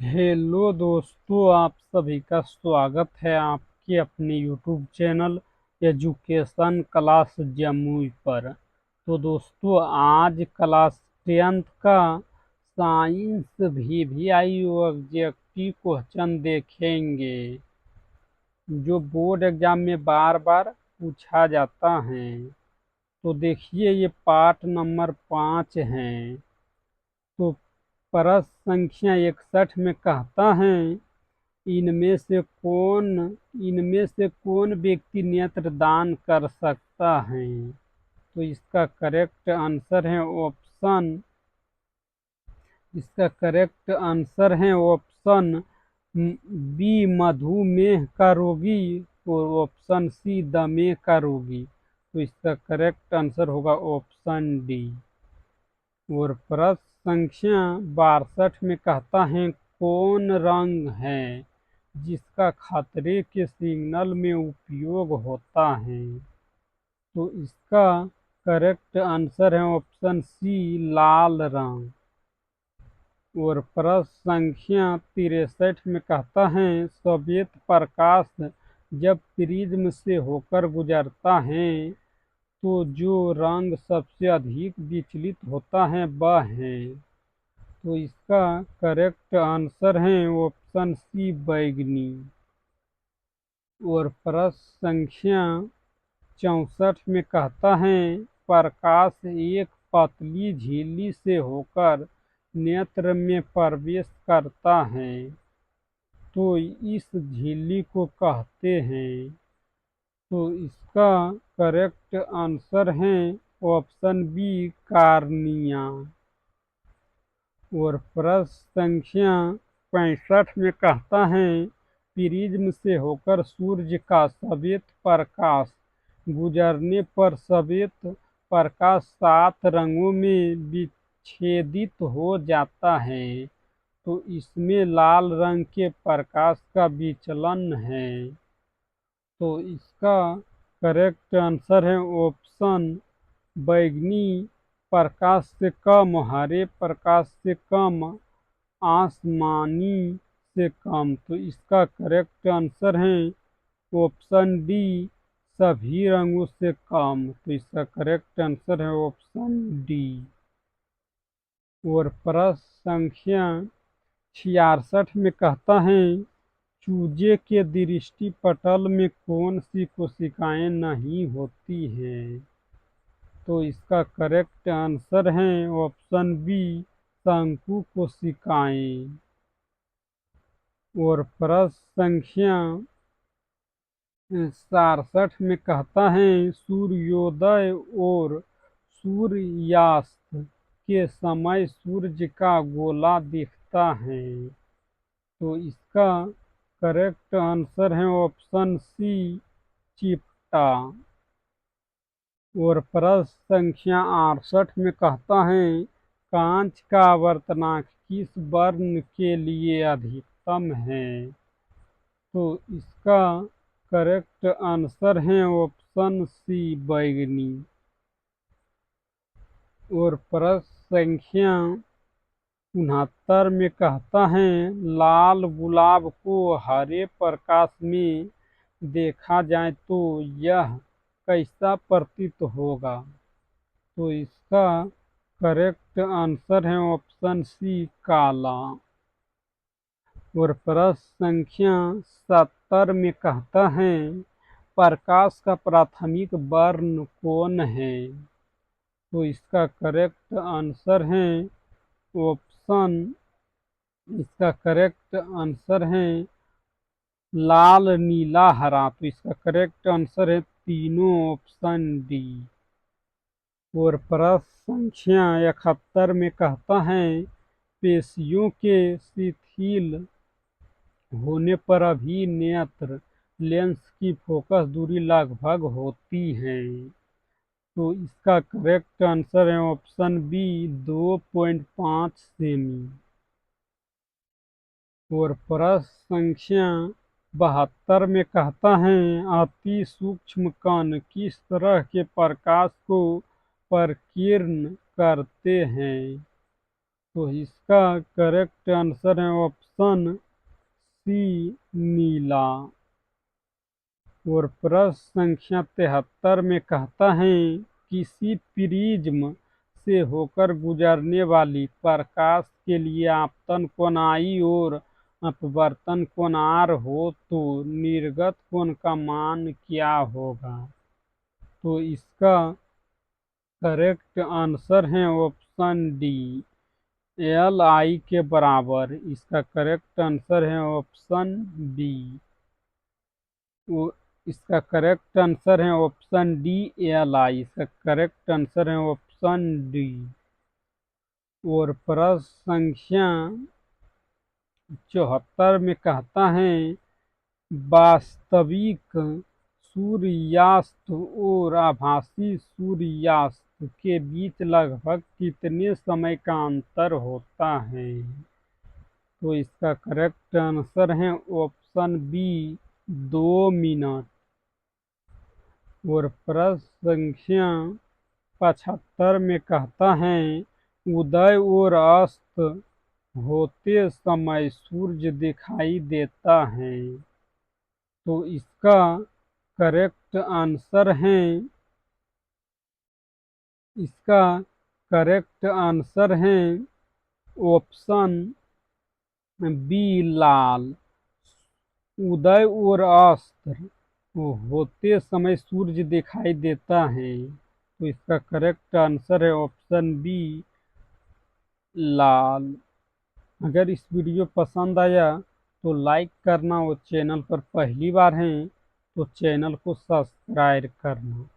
Hello दोस्तों, आप सभी का स्वागत है आपके अपने YouTube channel education class Jamui पर। तो दोस्तों, आज क्लास 10th का साइंस VVI ऑब्जेक्टिव क्वेश्चन देखेंगे, जो बोर्ड एग्जाम में बार बार पूछा जाता है। तो देखिए, ये पार्ट नंबर 5 है। तो प्रश्न संख्या 61 में कहता है, इनमें से कौन इनमें से कौन व्यक्ति नेत्रदान कर सकता है? तो इसका करेक्ट आंसर है ऑप्शन बी, मधुमेह का रोगी, और ऑप्शन सी, दमे का रोगी। तो इसका करेक्ट आंसर होगा ऑप्शन डी। और प्रश्न संख्या 62 में कहता है, कौन रंग है जिसका खतरे के सिग्नल में उपयोग होता है? तो इसका करेक्ट आंसर है ऑप्शन सी, लाल रंग। और प्रश्न संख्या 63 में कहता है, श्वेत प्रकाश जब प्रिज्म से होकर गुजरता है तो जो रंग सबसे अधिक विचलित होता है वह है। तो इसका करेक्ट आंसर है ऑप्शन सी, बैगनी। और प्रश्न संख्या 64 में कहता है, प्रकाश एक पतली झिल्ली से होकर नेत्र में प्रवेश करता है, तो इस झिल्ली को कहते हैं। तो इसका करेक्ट आंसर है ऑप्शन बी, कार्निया। और प्रश्न संख्या 65 में कहता है, प्रिज्म से होकर सूर्य का श्वेत प्रकाश गुजरने पर श्वेत प्रकाश 7 रंगों में विच्छेदित हो जाता है, तो इसमें लाल रंग के प्रकाश का विचलन है। तो इसका करेक्ट आंसर है ऑप्शन बैगनी प्रकाश से कम, हरे प्रकाश से कम, आसमानी से कम। तो इसका करेक्ट आंसर है ऑप्शन डी, सभी रंगों से कम। तो इसका करेक्ट आंसर है ऑप्शन डी। और प्रश्न संख्या 66 में कहता है, चूजे के दृष्टि पटल में कौन सी कोशिकाएं नहीं होती हैं? तो इसका करेक्ट आंसर है ऑप्शन बी, शंकु कोशिकाएं। और प्रश्न संख्या 67 में कहता है, सूर्योदय और सूर्यास्त के समय सूर्य का गोला दिखता है। तो इसका करेक्ट आंसर है ऑप्शन सी, चिपटा। और प्रश्न संख्या 68 में कहता है, कांच का आवर्तनांक किस वर्ण के लिए अधिकतम है? तो इसका करेक्ट आंसर है ऑप्शन सी, बैगनी। और प्रश्न संख्या 69 में कहता है, लाल गुलाब को हरे प्रकाश में देखा जाए तो यह कैसा प्रतीत होगा? तो इसका करेक्ट आंसर है ऑप्शन सी, काला। और प्रश्न संख्या 70 में कहता है, प्रकाश का प्राथमिक वर्ण कौन है? तो इसका करेक्ट आंसर है ऑप्शन इसका करेक्ट आंसर है लाल, नीला, हरा। तो इसका करेक्ट आंसर है तीनों, ऑप्शन डी। और प्रश्न संख्या 71 में कहता है, पेशियों के शिथिल होने पर अभिनेत्र लेंस की फोकस दूरी लगभग होती है। तो इसका करेक्ट आंसर है ऑप्शन बी, 2.5 सेमी। और प्रश्न संख्या 72 में कहता है, अति सूक्ष्म कण किस तरह के प्रकाश को प्रकीर्ण करते हैं? तो इसका करेक्ट आंसर है ऑप्शन सी, नीला। और प्रश्न संख्या 73 में कहता है किसी प्रिज्म से होकर गुजरने वाली प्रकाश के लिए आपतन कोण I और अपवर्तन कोण R हो तो निर्गत कोण का मान क्या होगा। तो इसका करेक्ट आंसर है ऑप्शन डी, LI के बराबर। इसका करेक्ट आंसर है ऑप्शन बी। इसका करेक्ट आंसर है ऑप्शन डी, LI। इसका करेक्ट आंसर है ऑप्शन डी। और प्रश्न संख्या 74 में कहता है वास्तविक सूर्यास्त और आभासी सूर्यास्त के बीच लगभग कितने समय का अंतर होता है। तो इसका करेक्ट आंसर है ऑप्शन बी, 2 मिनट। और प्रश्न संख्या 75 में कहता है उदय और अस्त होते समय सूर्य दिखाई देता है। तो इसका करेक्ट आंसर है, इसका करेक्ट आंसर है ऑप्शन बी, लाल। उदय और अस्त होते समय सूर्य दिखाई देता है। तो इसका करेक्ट आंसर है ऑप्शन बी, लाल। अगर इस वीडियो पसंद आया तो लाइक करना और चैनल पर पहली बार हैं तो चैनल को सब्सक्राइब करना।